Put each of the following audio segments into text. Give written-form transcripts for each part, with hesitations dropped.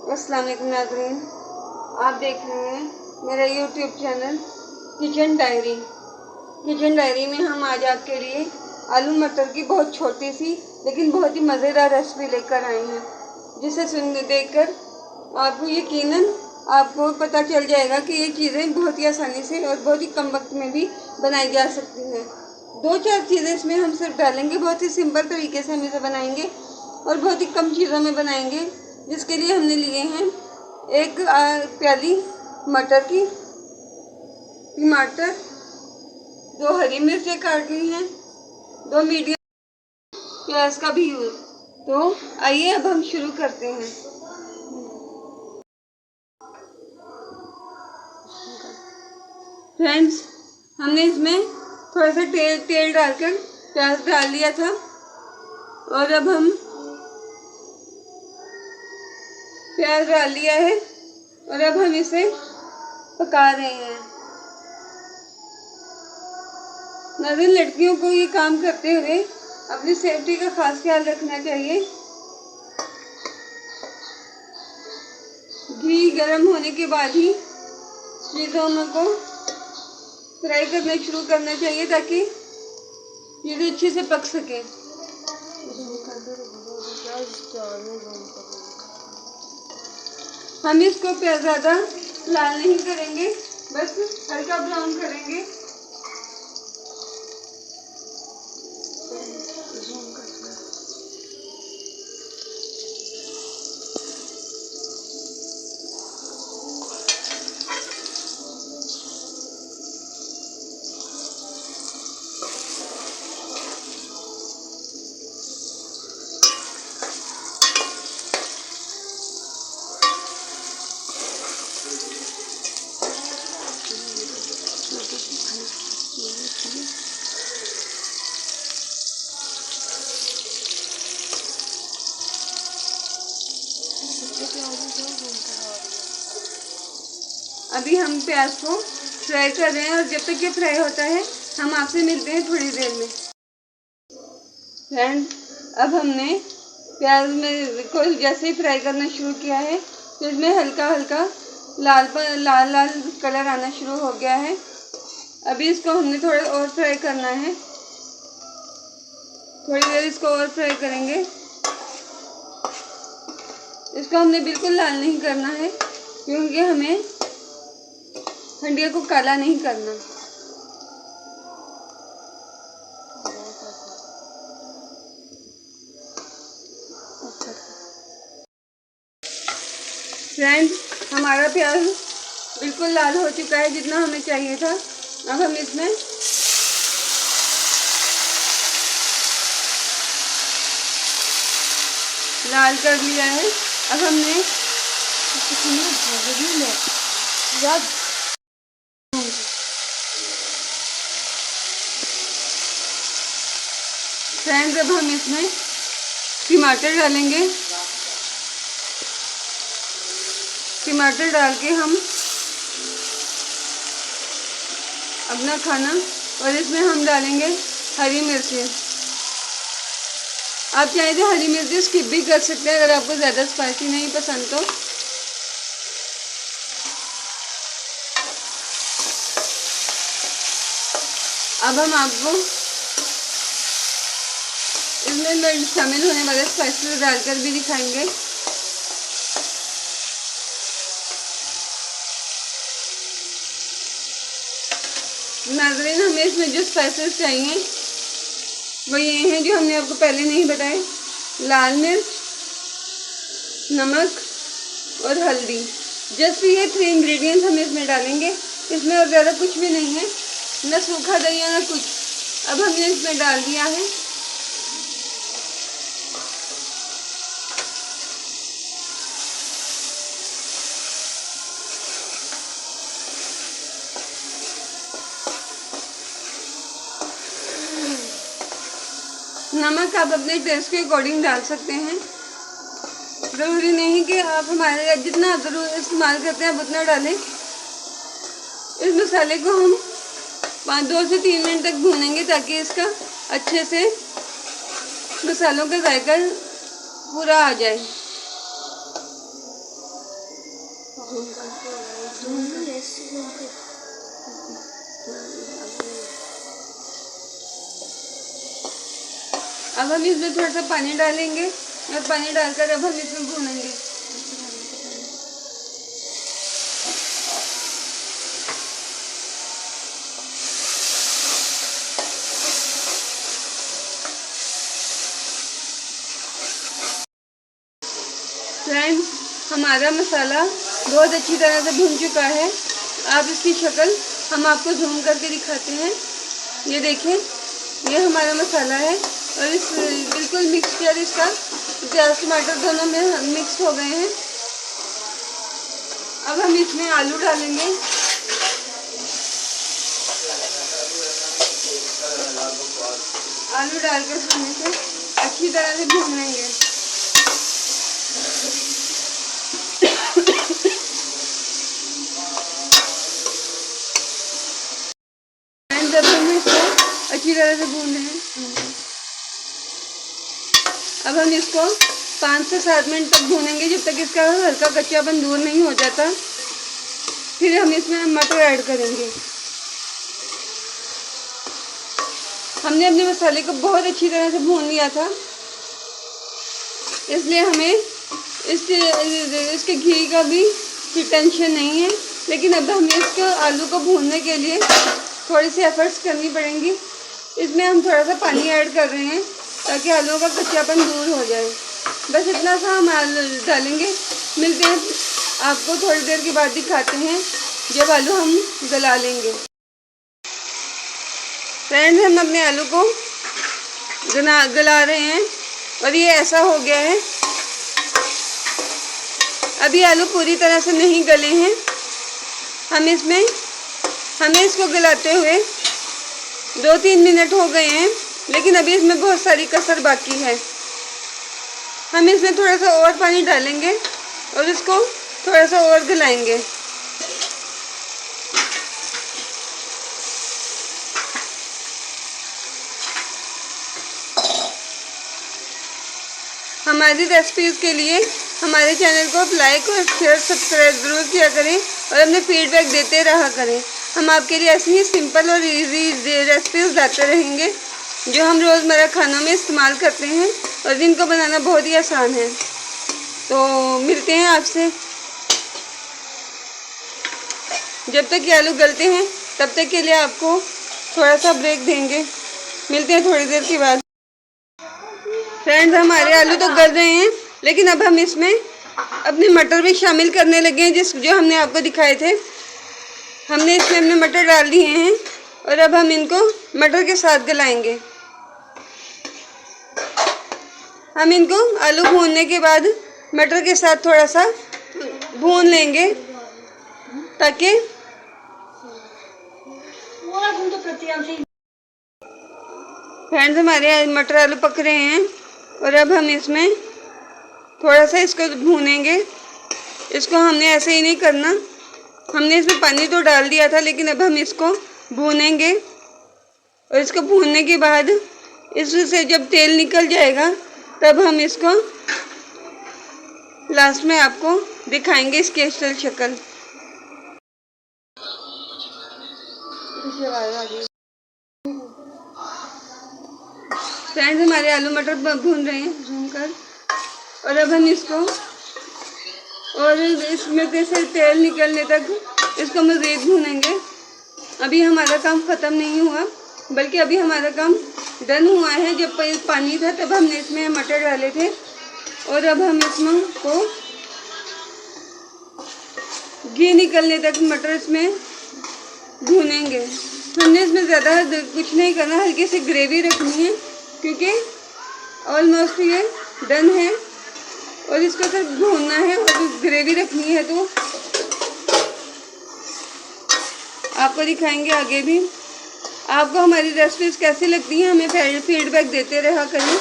अस्सलाम वालेकुम नाज़रीन, आप देख रहे हैं मेरा YouTube channel kitchen diary. Kitchen diary में हम आज आपके लिए आलू मटर की बहुत छोटी सी लेकिन बहुत ही मज़ेदार रेसिपी लेकर आए हैं, जिसे देखकर आपको यकीनन आपको पता चल जाएगा कि ये चीज़ें बहुत ही आसानी से और बहुत ही कम वक्त में भी बनाई जा सकती हैं। 2-4 चीज़ें इसमें हम सिर्फ डालेंगे, बहुत ही सिंपल तरीके से हम इसे बनाएंगे और बहुत ही कम चीज़ों में बनाएंगे। जिसके लिए हमने लिए हैं एक प्याली मटर की, टमाटर, 2 हरी मिर्चें काट ली हैं, 2 मीडियम प्याज का भी यूज़। तो आइए अब हम शुरू करते हैं। फ्रेंड्स, हमने इसमें थोड़ा सा तेल डालकर प्याज डाल लिया था और अब हम प्याज डाल लिया है और अब हम इसे पका रहे हैं। नाज़रीन, लड़कियों को ये काम करते हुए अपनी सेफ्टी का खास ख्याल रखना चाहिए। घी गर्म होने के बाद ही चीज़ों को फ्राई करना शुरू करना चाहिए ताकि चीज़ें अच्छे से पक सके। हम इसको ज़्यादा लाल नहीं करेंगे, बस हल्का ब्राउन करेंगे। अभी हम प्याज को फ्राई कर रहे हैं और जब तक ये फ्राई होता है हम आपसे मिलते हैं थोड़ी देर में। फ्रेंड, अब हमने प्याज में को जैसे ही फ्राई करना शुरू किया है तो इसमें हल्का हल्का लाल कलर आना शुरू हो गया है। अभी इसको हमने थोड़ा और फ्राई करना है, थोड़ी देर इसको और फ्राई करेंगे। इसको हमने बिल्कुल लाल नहीं करना है क्योंकि हमें हंडिया को काला नहीं करना। फ्रेंड, हमारा प्याज बिल्कुल लाल हो चुका है जितना हमें चाहिए था। अब हम इसमें लाल कर लिया है। अब हमने फ्रेंड्स, अब हम इसमें टमाटर डालेंगे। टमाटर डाल के हम अपना खाना, और इसमें हम डालेंगे हरी मिर्चें। आप चाहे तो हरी मिर्चें स्किप भी कर सकते हैं अगर आपको ज़्यादा स्पाइसी नहीं पसंद तो। अब हम आपको इसमें शामिल होने वाले स्पाइसेस डालकर भी दिखाएंगे। नाज़रीन, हमें इसमें जो स्पाइसेस चाहिए वो ये हैं जो हमने आपको पहले नहीं बताए: लाल मिर्च, नमक और हल्दी। जस्ट ये 3 इंग्रेडिएंट्स हम इसमें डालेंगे। इसमें और ज़्यादा कुछ भी नहीं है, ना सूखा धनिया ना कुछ। अब हमने इसमें डाल दिया है। नमक आप अपने टेस्ट के अकॉर्डिंग डाल सकते हैं, ज़रूरी नहीं कि आप हमारे जितना ज़रूर इस्तेमाल करते हैं आप उतना डालें। इस मसाले को हम 2 से 3 मिनट तक भूनेंगे ताकि इसका अच्छे से मसालों का जायका पूरा आ जाए। अब हम इसमें थोड़ा सा पानी डालेंगे और पानी डालकर अब हम इसमें भूनेंगे। फ्रेंड्स, हमारा मसाला बहुत अच्छी तरह से भुन चुका है। आप इसकी शक्ल हम आपको जूम करके दिखाते हैं। ये देखें, ये हमारा मसाला है और इस बिल्कुल मिक्सचर इसका प्याज टमाटर दोनों में मिक्स हो गए हैं। अब हम इसमें आलू डालेंगे। आलू डालकर हम इसे अच्छी तरह से भून लेंगे। जब हम इसको अच्छी तरह से भून रहे हैं, अब हम इसको 5 से 7 मिनट तक भूनेंगे, जब तक इसका हल्का कच्चापन दूर नहीं हो जाता। फिर हम इसमें मटर ऐड करेंगे। हमने अपने मसाले को बहुत अच्छी तरह से भून लिया था, इसलिए हमें इसके घी का भी टेंशन नहीं है। लेकिन अब हमें इसको आलू को भूनने के लिए थोड़ी सी एफर्ट्स करनी पड़ेंगी। इसमें हम थोड़ा सा पानी ऐड कर रहे हैं ताकि आलू का कच्चापन दूर हो जाए। बस इतना सा हम आलू डालेंगे। मिलते हैं आपको थोड़ी देर के बाद, दिखाते हैं जब आलू हम गला लेंगे। फ्रेंड्स, हम अपने आलू को गला रहे हैं और ये ऐसा हो गया है। अभी आलू पूरी तरह से नहीं गले हैं। हमें इसको गलाते हुए 2-3 मिनट हो गए हैं, लेकिन अभी इसमें बहुत सारी कसर बाकी है। हम इसमें थोड़ा सा और पानी डालेंगे और इसको थोड़ा सा और गलाएंगे। हमारी रेसिपीज़ के लिए हमारे चैनल को आप लाइक और शेयर सब्सक्राइब ज़रूर किया करें और अपने फीडबैक देते रहा करें। हम आपके लिए ऐसी ही सिंपल और इजी रेसिपीज़ लाते रहेंगे जो हम रोज़मर्रा खानों में इस्तेमाल करते हैं और जिनको बनाना बहुत ही आसान है। तो मिलते हैं आपसे। जब तक ये आलू गलते हैं तब तक के लिए आपको थोड़ा सा ब्रेक देंगे। मिलते हैं थोड़ी देर के बाद। फ्रेंड्स, हमारे आलू तो गल रहे हैं, लेकिन अब हम इसमें अपने मटर भी शामिल करने लगे हैं, जो हमने आपको दिखाए थे। हमने इसमें अपने मटर डाल दिए हैं और अब हम इनको मटर के साथ गलाएंगे। हम इनको आलू भूनने के बाद मटर के साथ थोड़ा सा भून लेंगे ताकि फ्रेंड्स, हमारे मटर आलू पक रहे हैं और अब हम इसमें थोड़ा सा इसको भूनेंगे। इसको हमने ऐसे ही नहीं करना। हमने इसमें पानी तो डाल दिया था, लेकिन अब हम इसको भूनेंगे और इसको भूनने के बाद इससे जब तेल निकल जाएगा तब हम इसको लास्ट में आपको दिखाएंगे इसकी असल शक्ल। फ्रेंड्स, हमारे आलू मटर भून रहे हैं भून कर, और अब हम इसको और इसमें से तेल निकलने तक इसको मज़ीद भूनेंगे। अभी हमारा काम ख़त्म नहीं हुआ, बल्कि अभी हमारा काम डन हुआ है। जब पानी था तब हमने इसमें मटर डाले थे और अब हम इसमें को घी निकलने तक मटर इसमें भूनेंगे। हमने इसमें ज़्यादा कुछ नहीं करना, हल्की सी ग्रेवी रखनी है क्योंकि ऑलमोस्ट ये डन है और इसको सिर्फ भूनना है और ग्रेवी रखनी है। तो आपको दिखाएंगे आगे भी। आपको हमारी रेसिपीज़ कैसी लगती हैं हमें फीडबैक देते रहा करें।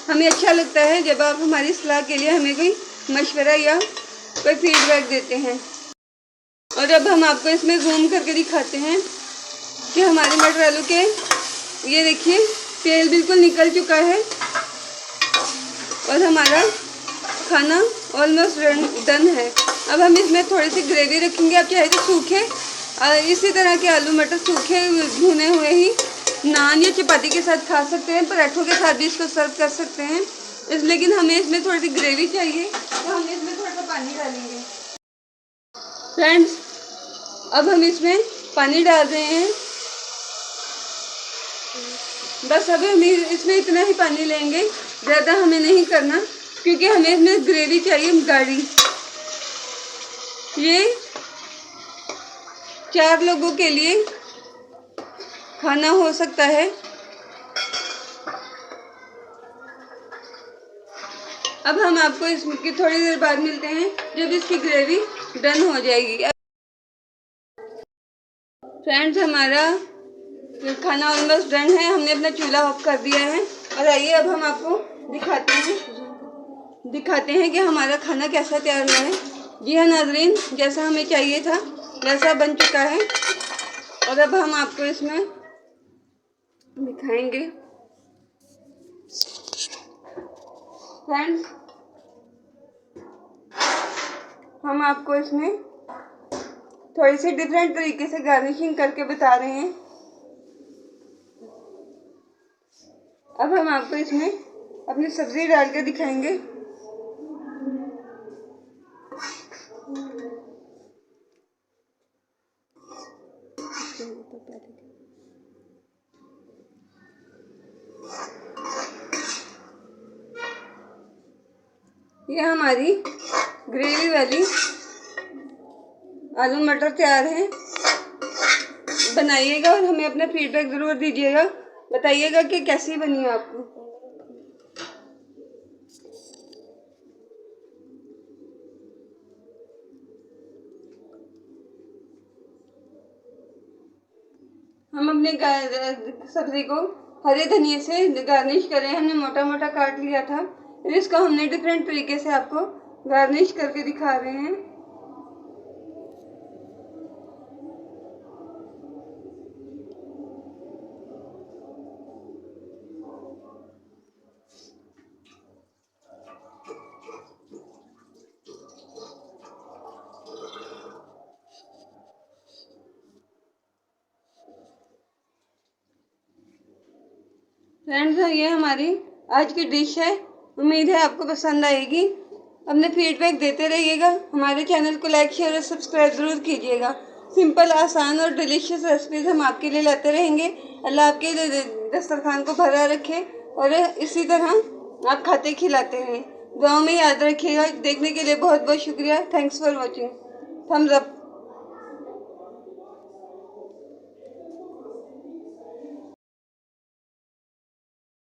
हमें अच्छा लगता है जब आप हमारी सलाह के लिए हमें कोई मशवरा या कोई फीडबैक देते हैं। और अब हम आपको इसमें जूम करके दिखाते हैं कि हमारे मटर आलू के, ये देखिए, तेल बिल्कुल निकल चुका है और हमारा खाना ऑलमोस्ट डन है। अब हम इसमें थोड़ी सी ग्रेवी रखेंगे। आप चाहे तो सूखे इसी तरह के आलू मटर सूखे भुने हुए ही नान या चपाती के साथ खा सकते हैं, पराठों के साथ भी इसको सर्व कर सकते हैं। लेकिन हमें इसमें थोड़ी सी ग्रेवी चाहिए, तो हम इसमें थोड़ा सा पानी डालेंगे। फ्रेंड्स, अब हम इसमें पानी डाल रहे हैं। बस अभी हम इसमें इतना ही पानी लेंगे, ज़्यादा हमें नहीं करना, क्योंकि हमें इसमें ग्रेवी चाहिए गाढ़ी। ये 4 लोगों के लिए खाना हो सकता है। अब हम आपको इसकी थोड़ी देर बाद मिलते हैं, जब इसकी ग्रेवी डन हो जाएगी। फ्रेंड्स, हमारा खाना ऑलमोस्ट डन है। हमने अपना चूल्हा ऑफ कर दिया है और आइए अब हम आपको दिखाते हैं कि हमारा खाना कैसा तैयार हुआ है। जी हाँ नाज़रीन, जैसा हमें चाहिए था वैसा बन चुका है और अब हम आपको इसमें दिखाएंगे। फ्रेंड्स, हम आपको इसमें थोड़ी सी डिफरेंट तरीके से गार्निशिंग करके बता रहे हैं। अब हम आपको इसमें अपनी सब्जी डाल के दिखाएंगे। ये हमारी ग्रेवी वाली आलू मटर तैयार है। बनाइएगा और हमें अपना फीडबैक ज़रूर दीजिएगा, बताइएगा कि कैसी बनी है आपको। हम अपने सब्जी को हरे धनिया से गार्निश करें। हमने मोटा मोटा काट लिया था, इसको हमने डिफरेंट तरीके से आपको गार्निश करके दिखा रहे हैं। फ्रेंड्स, ये हमारी आज की डिश है। उम्मीद है आपको पसंद आएगी। अपने फीडबैक देते रहिएगा। हमारे चैनल को लाइक शेयर और सब्सक्राइब ज़रूर कीजिएगा। सिंपल, आसान और डिलीशियस रेसिपीज हम आपके लिए लाते रहेंगे। अल्लाह आपके दस्तरखान को भरा रखे और इसी तरह आप खाते खिलाते रहें। दुआओं में याद रखिएगा। देखने के लिए बहुत बहुत शुक्रिया। Thanks for watching. Thumbs up.